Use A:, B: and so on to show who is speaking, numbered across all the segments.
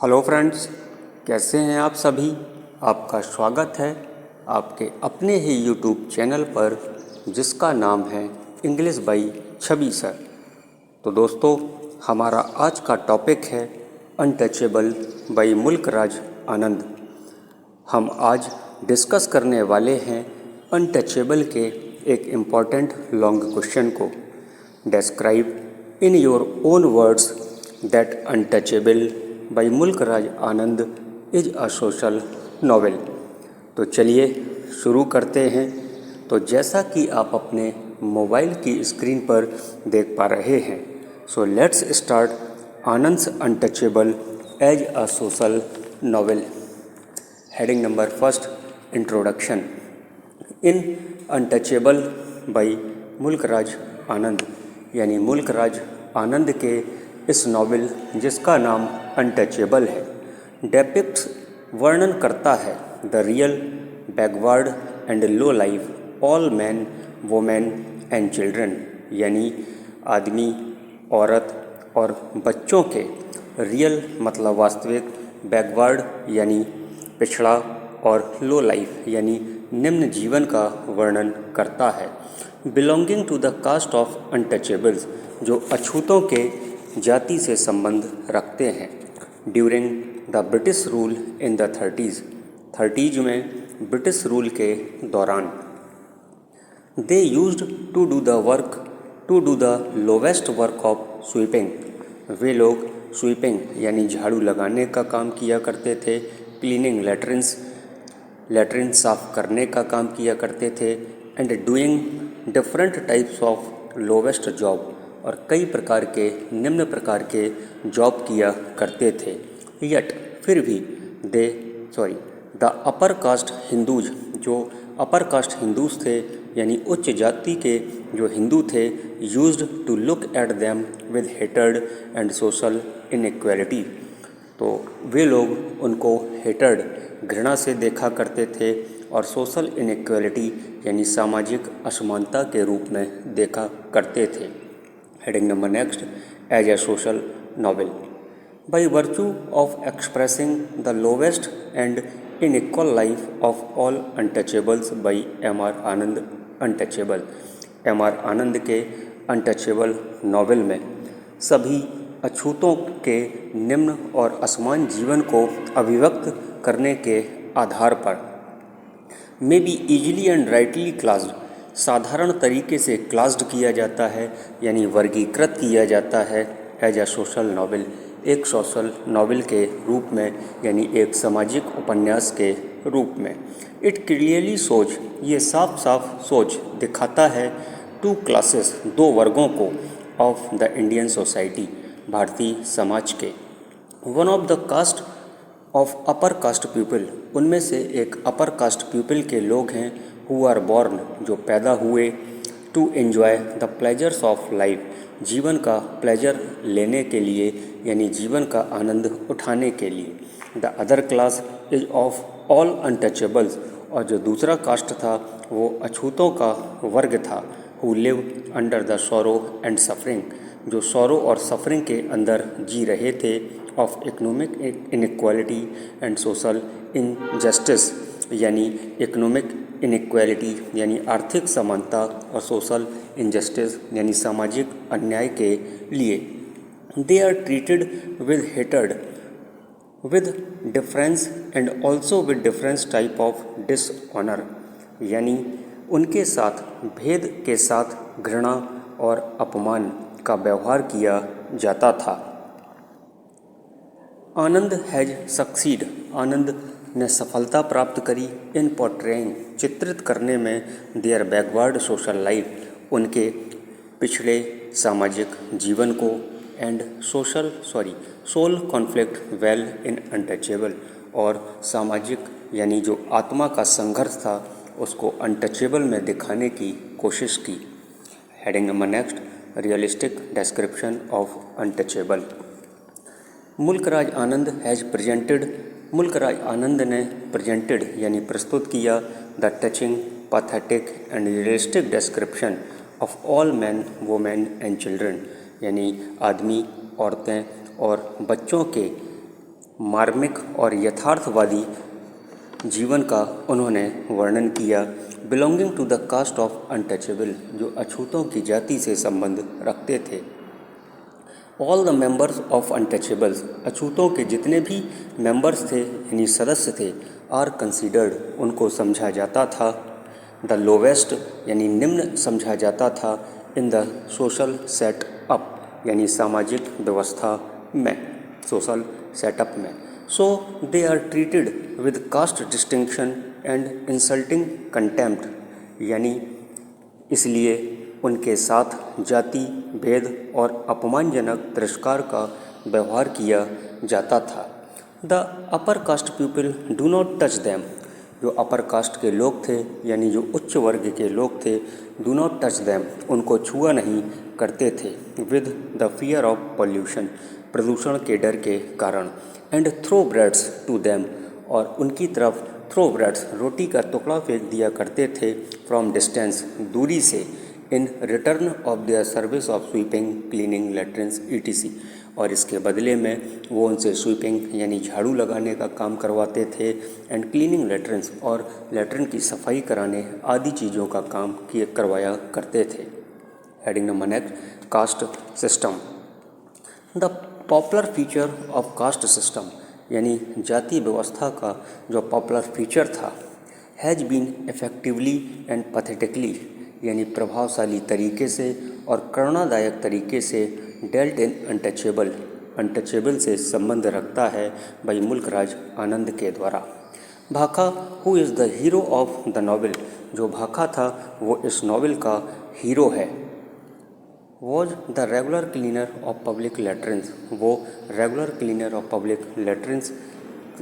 A: Hello friends, कैसे हैं आप सभी। आपका स्वागत है आपके अपने ही यूट्यूब चैनल पर जिसका नाम है इंग्लिश बाई छवि सर। तो दोस्तों, हमारा आज का टॉपिक है अनटचेबल बाई मुल्क राज आनंद। हम आज डिस्कस करने वाले हैं अनटचेबल के एक इम्पॉर्टेंट लॉन्ग क्वेश्चन को। Describe in your own words that untouchable by Mulk Raj Anand is a social novel. तो चलिए शुरू करते हैं। तो जैसा कि आप अपने मोबाइल की स्क्रीन पर देख पा रहे हैं, so let's start Anand's untouchable as a social novel. Heading number first, introduction. In untouchable by Mulk Raj आनंद यानी मुल्क राज आनंद के इस नॉवेल जिसका नाम अनटचेबल है, डेपिक्ट्स वर्णन करता है the real backward and low life all man women and children, यानी आदमी, औरत और बच्चों के, रियल मतलब वास्तविक, बैकवर्ड यानी पिछड़ा और लो लाइफ यानी निम्न जीवन का वर्णन करता है। Belonging to the caste of untouchables, जो अछूतों के जाति से संबंध रखते हैं। During the British rule in the 30s में ब्रिटिश रूल के दौरान, they used to do the lowest work of sweeping, वे लोग स्वीपिंग यानी झाड़ू लगाने का काम किया करते थे, क्लीनिंग लैट्रिन साफ करने का काम किया करते थे, and doing different types of lowest job, और कई प्रकार के निम्न प्रकार के जॉब किया करते थे। यट फिर भी द अपर कास्ट हिंदूज, जो अपर कास्ट हिंदूज थे यानी उच्च जाति के जो हिंदू थे, used to look at them with hatred and social inequality, तो वे लोग उनको हेटर्ड घृणा से देखा करते थे और सोशल इनइक्वालिटी यानी सामाजिक असमानता के रूप में देखा करते थे। Heading number next, as a social novel. By virtue of expressing the lowest and unequal life of all untouchables by M.R. Anand untouchable. M.R. Anand के अनटचेबल नॉवेल में सभी अछूतों के निम्न और असमान जीवन को अभिव्यक्त करने के आधार पर may be easily and rightly classed, साधारण तरीके से क्लास्ड किया जाता है यानी वर्गीकृत किया जाता है एज अ सोशल नॉवेल, एक सोशल नॉवेल के रूप में यानी एक सामाजिक उपन्यास के रूप में। इट क्लियरली सोच, ये साफ साफ सोच दिखाता है टू क्लासेस, दो वर्गों को, ऑफ द इंडियन सोसाइटी, भारतीय समाज के। One of the caste of upper caste people, उनमें से एक अपर कास्ट पीपल के लोग हैं, हु आर बॉर्न, जो पैदा हुए, to enjoy the pleasures of life, जीवन का प्लेजर लेने के लिए यानी जीवन का आनंद उठाने के लिए। The other class is of all untouchables, और जो दूसरा कास्ट था वो अछूतों का वर्ग था, who live under the sorrow and suffering, जो सॉरो और सफरिंग के अंदर जी रहे थे, of economic inequality and social injustice, यानी इकोनॉमिक इनइक्वालिटी यानी आर्थिक समानता और सोशल इनजस्टिस यानी सामाजिक अन्याय के लिए। They are treated with hatred with difference and also with difference type of dishonour, यानी उनके साथ भेद के साथ घृणा और अपमान का व्यवहार किया जाता था। आनंद हैज सक्सीड, आनंद ने सफलता प्राप्त करी इन पोर्ट्रेइंग, चित्रित करने में, देयर बैकवर्ड सोशल लाइफ, उनके पिछड़े सामाजिक जीवन को, and soul conflict well in untouchable, और सामाजिक यानी जो आत्मा का संघर्ष था उसको अनटचेबल में दिखाने की कोशिश की। Heading number next, realistic description of untouchable. मुल्क राज आनंद हैज़ प्रेजेंटेड, मुल्क राज आनंद ने प्रेजेंटेड यानी प्रस्तुत किया the touching, pathetic and realistic description of all man women and children, यानी आदमी, औरतें और बच्चों के मार्मिक और यथार्थवादी जीवन का उन्होंने वर्णन किया। Belonging to the caste of untouchable, जो अछूतों की जाति से संबंध रखते थे। All the members of untouchables, अछूतों के जितने भी मेंबर्स थे यानी सदस्य थे, आर कंसीडर्ड, उनको समझा जाता था। द लोवेस्ट यानी निम्न समझा जाता था। In the social set up यानी सामाजिक व्यवस्था में, सोशल सेटअप में। So they are treated with caste distinction and insulting contempt, यानी इसलिए उनके साथ जाति भेद और अपमानजनक तिरस्कार का व्यवहार किया जाता था। The upper caste people do not touch them, जो अपर कास्ट के लोग थे यानी जो उच्च वर्ग के लोग थे, डू नॉट टच दैम, उनको छुआ नहीं करते थे। With the fear of pollution, प्रदूषण के डर के कारण। And throw breads to them, और उनकी तरफ थ्रो ब्रेड्स, रोटी का टुकड़ा फेंक दिया करते थे। फ्रॉम डिस्टेंस, दूरी से। In return of their service of sweeping, cleaning, latrines ETC, और इसके बदले में वो उनसे स्वीपिंग यानी झाड़ू लगाने का काम करवाते थे। एंड क्लीनिंग लेट्रिन्स, और लेट्रिन की सफाई कराने आदि चीज़ों का काम करवाया करते थे। Heading number next, caste system. The popular feature of caste system, यानी जाति व्यवस्था का जो पॉपुलर फीचर था, has been effectively and pathetically, यानी प्रभावशाली तरीके से और करुणादायक तरीके से डेल्ट इन अनटचेबल, अनटचेबल से संबंध रखता है भाई मुल्कराज आनंद के द्वारा। Bakha, who is the hero of the novel, जो भाखा था वो इस नॉवेल का हीरो है। Was the regular cleaner of public latrines, वो regular cleaner of public latrines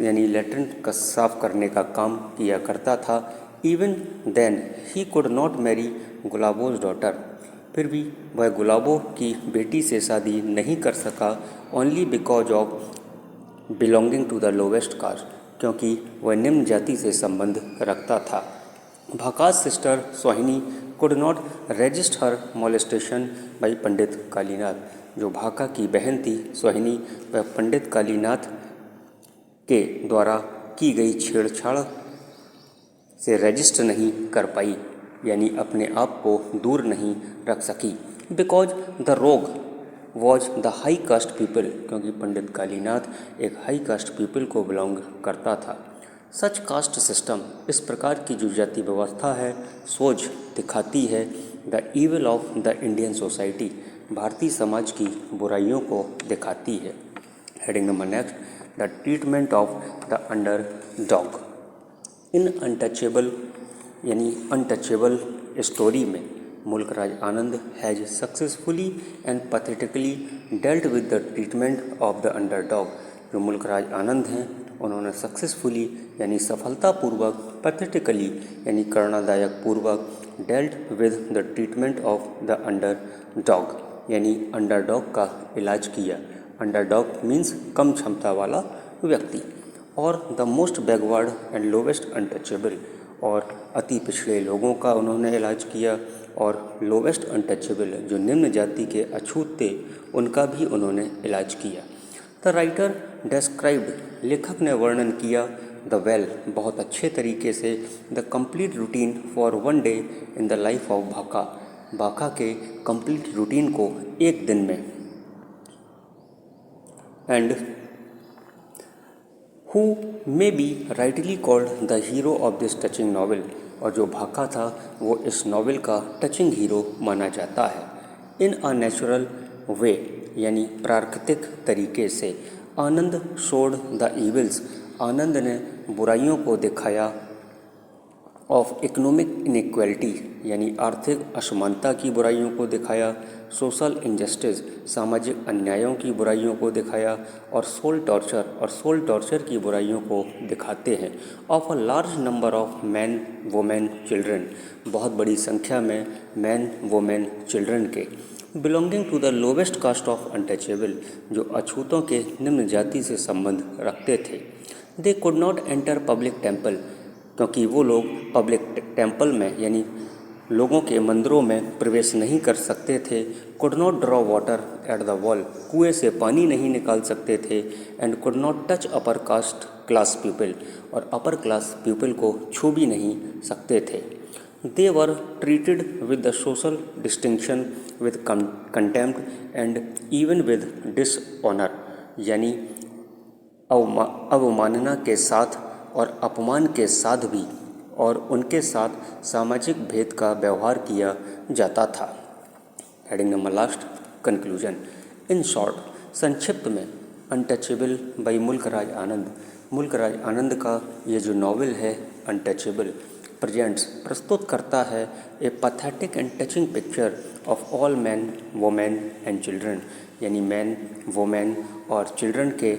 A: यानी लेट्रिन का साफ करने का काम किया करता था। Even then he could not marry Gulabo's daughter, फिर भी वह गुलाबों की बेटी से शादी नहीं कर सका। Only because of belonging to the lowest caste, क्योंकि वह निम्न जाति से संबंध रखता था। Bakha's sister Sohini could not resist her molestation by Pandit Kalinath, जो भाका की बहन थी सोहिनी, वह पंडित कालीनाथ के द्वारा की गई छेड़छाड़ से रजिस्ट नहीं कर पाई, यानी अपने आप को दूर नहीं रख सकी। बिकॉज द रोग was the high caste people, क्योंकि पंडित कालीनाथ एक हाई कास्ट पीपल को बिलोंग करता था। सच कास्ट सिस्टम, इस प्रकार की जो जाति व्यवस्था है, सोच दिखाती है the evil of the Indian society, भारतीय समाज की बुराइयों को दिखाती है। Heading number next, the treatment of the underdog. In untouchable यानी अनटचेबल स्टोरी में Mulkraj Anand has successfully and pathetically dealt with the treatment of the underdog, जो मुल्कराज आनंद हैं उन्होंने सक्सेसफुली यानी सफलतापूर्वक, पैथेटिकली यानी करुणादायक पूर्वक, dealt with the treatment of the under dog यानी अंडर डॉग का इलाज किया। अंडर डॉग मीन्स कम क्षमता वाला व्यक्ति। और the most backward and lowest untouchable, और अति पिछड़े लोगों का उन्होंने इलाज किया। और लोवेस्ट अनटचेबल, जो निम्न जाति के अछूत थे, उनका भी उन्होंने इलाज किया। द राइटर डेस्क्राइब्ड, लेखक ने वर्णन किया, द वेल, बहुत अच्छे तरीके से, the complete routine for one day in the life of भाका, भाका के कंप्लीट रूटीन को एक दिन में। And who may be rightly called the hero of this touching novel, और जो भाका था वो इस नॉवेल का टचिंग हीरो माना जाता है। इन अ नेचुरल वे, यानी प्राकृतिक तरीके से। आनंद शोड द इविल्स, आनंद ने बुराइयों को दिखाया। ऑफ इकोनॉमिक इनइक्वालिटी, यानी आर्थिक असमानता की बुराइयों को दिखाया। सोशल इनजस्टिस, सामाजिक अन्यायों की बुराइयों को दिखाया। और सोल टॉर्चर, और सोल टॉर्चर की बुराइयों को दिखाते हैं। Of a large number of man, women, children, बहुत बड़ी संख्या में मैन, वुमेन, चिल्ड्रन के। Belonging to the lowest caste of untouchable, जो अछूतों के निम्न जाति से संबंध रखते थे। They could not enter public temple, क्योंकि वो लोग पब्लिक टेम्पल में यानी लोगों के मंदिरों में प्रवेश नहीं कर सकते थे, could not draw water at the wall, कुएं से पानी नहीं निकाल सकते थे, and could not touch upper caste class people, और अपर क्लास पीपल को छू भी नहीं सकते थे। They were treated with the social distinction with contempt and even with dishonour, यानी अवमानना के साथ और अपमान के साथ भी, और उनके साथ सामाजिक भेद का व्यवहार किया जाता था। Heading number last, conclusion. In short, संक्षिप्त में, अनटचेबल बाई मुल्कराज आनंद, मुल्कराज आनंद का ये जो नॉवेल है अनटचेबल, प्रेजेंट्स प्रस्तुत करता है a pathetic and touching picture of all man, women and children, यानी मैन, वोमेन और चिल्ड्रन के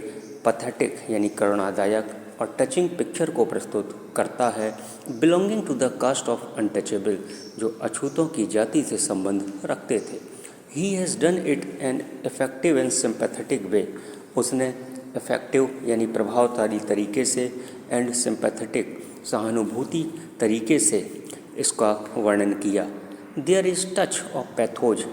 A: पैथेटिक यानी करुणादायक और टचिंग पिक्चर को प्रस्तुत करता है, belonging to the caste of untouchable, जो अछूतों की जाति से संबंध रखते थे। He has done it an effective and sympathetic way, उसने इफेक्टिव यानी प्रभावशाली तरीके से एंड सिंपैथेटिक सहानुभूति तरीके से इसका वर्णन किया। There is touch of pathos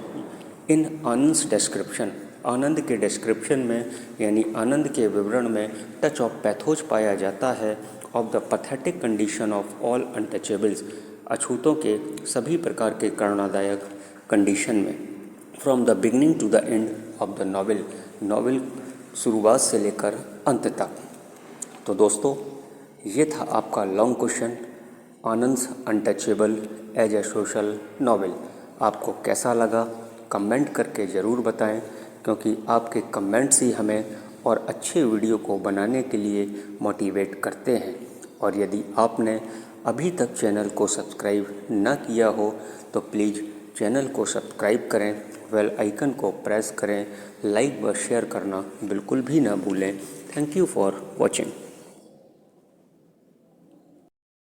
A: in Anand's description, Anand के डिस्क्रिप्शन में यानी आनंद के विवरण में टच ऑफ पैथोज पाया जाता है of the pathetic condition of all untouchables, अछूतों के सभी प्रकार के करुणादायक कंडीशन में। From the beginning to the end of the novel, novel शुरुआत से लेकर अंत तक। तो दोस्तों, ये था आपका long question, Anand's untouchable as a social novel. आपको कैसा लगा कमेंट करके ज़रूर बताएं, क्योंकि आपके कमेंट्स ही हमें और अच्छे वीडियो को बनाने के लिए मोटिवेट करते हैं। और यदि आपने अभी तक चैनल को सब्सक्राइब न किया हो तो प्लीज़ चैनल को सब्सक्राइब करें, बेल आइकन को प्रेस करें, लाइक व शेयर करना बिल्कुल भी ना भूलें। Thank you for watching.